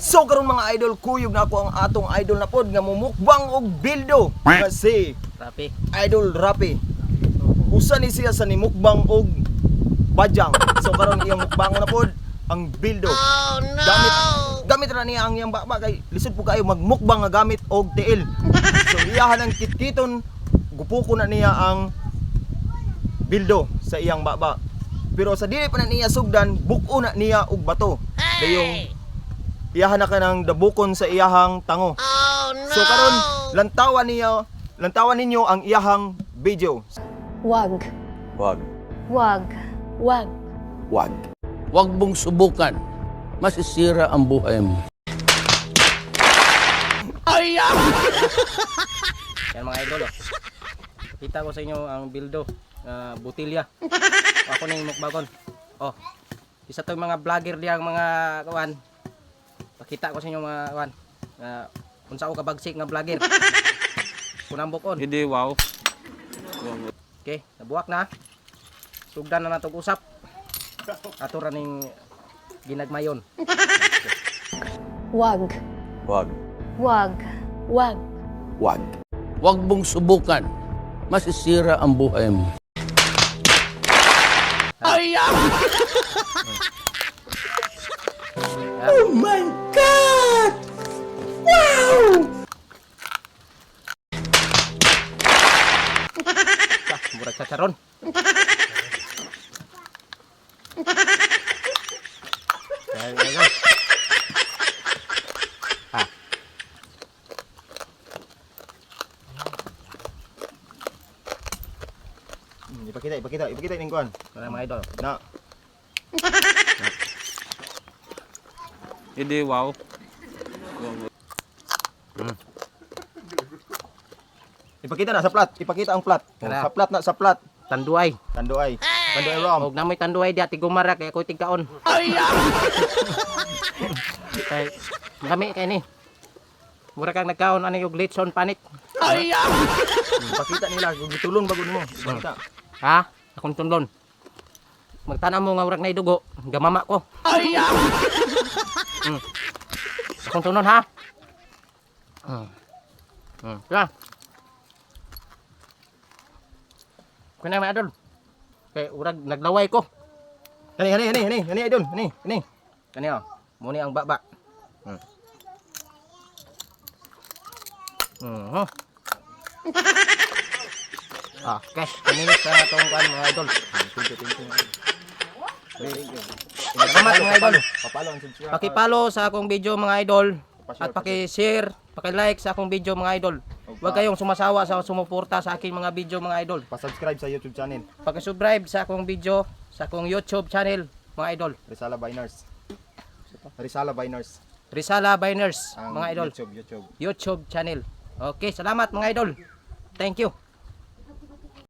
So karon mga idol, kuyog na ako ang atong idol na pod nga mumukbang og bildo nga si Rapi. Idol Rapi. Usa ni siya sa nimukbang og bajang. So karon iyang mukbang na pod ang bildo. Gamit ra niya ang iyang baba kay lisod po kayo magmukbang nga gamit og tiil. So iyahan ang kitkiton, gupuko na niya ang bildo sa iyang baba. Pero sa dili pa na niya sugdan, buko na niya og bato. Dayong iyahan na ka ng dabukon sa iyahang tango. So karon lantawan ninyo ang iyahang video. Wag. Wag. Wag. Wag. Wag. Huwag mong subukan. Masisira ang buhay mo. Yan mga idol. Oh. Kita ko sa inyo ang bildo. Butilya. Ako na yung mukbagon. Oh. Isa to yung mga vlogger diyang mga kawan. Pakita ko sa inyo mga kawan. Unsa ko kabagsik nga vlogger. Kunang bukon. Hindi, wow. Okay, nabuwak na. Sugdan na natong usap. Ato ra ning ginagmayon. Wag. Wag. Wag. Wag. Wag. Huwag mong subukan. Masisira ang buhay mo. Oh my God! Wow! Murag sa charon. Ayan. Ipakita ning kuan. Wala mga idol. Na. Hindi, wow. Ipakita na sa plat. Ipakita ang plat. Oh, Tara. sa plat na sa plat. Tanduay. Tanduay. Tanduay rom. Og namoy tanduay di ati gumara kay ako tigkaon. Kay kami kay ni. Mura kang nagkaon ani og litson panit. Ipakita nila kung gitulon bago nimo. Ipakita. Ha? Akong tundon. Magtana mo nga urag na idugo, gamama ko. Akong tundon ha. Ya. Kuna mga idol. Kay urag naglaway ko. Hani idol. Hani. Kani oh. Muni ang baba. Okay, kuminis sa itong kan mga idol. Salamat mga idol. Papalo ang subscribe. Paki-follow sa akong video mga idol. At paki-share, paki-like sa akong video mga idol. Huwag kayong sumasawa sa sumuporta sa aking mga video mga idol. Pa-subscribe sa YouTube channel. Paki-subscribe sa akong video sa akong YouTube channel mga idol. Rizala Biners. Rizala Biners. Rizala Biners Ang mga idol. YouTube. YouTube channel. Okay, salamat mga idol. Thank you.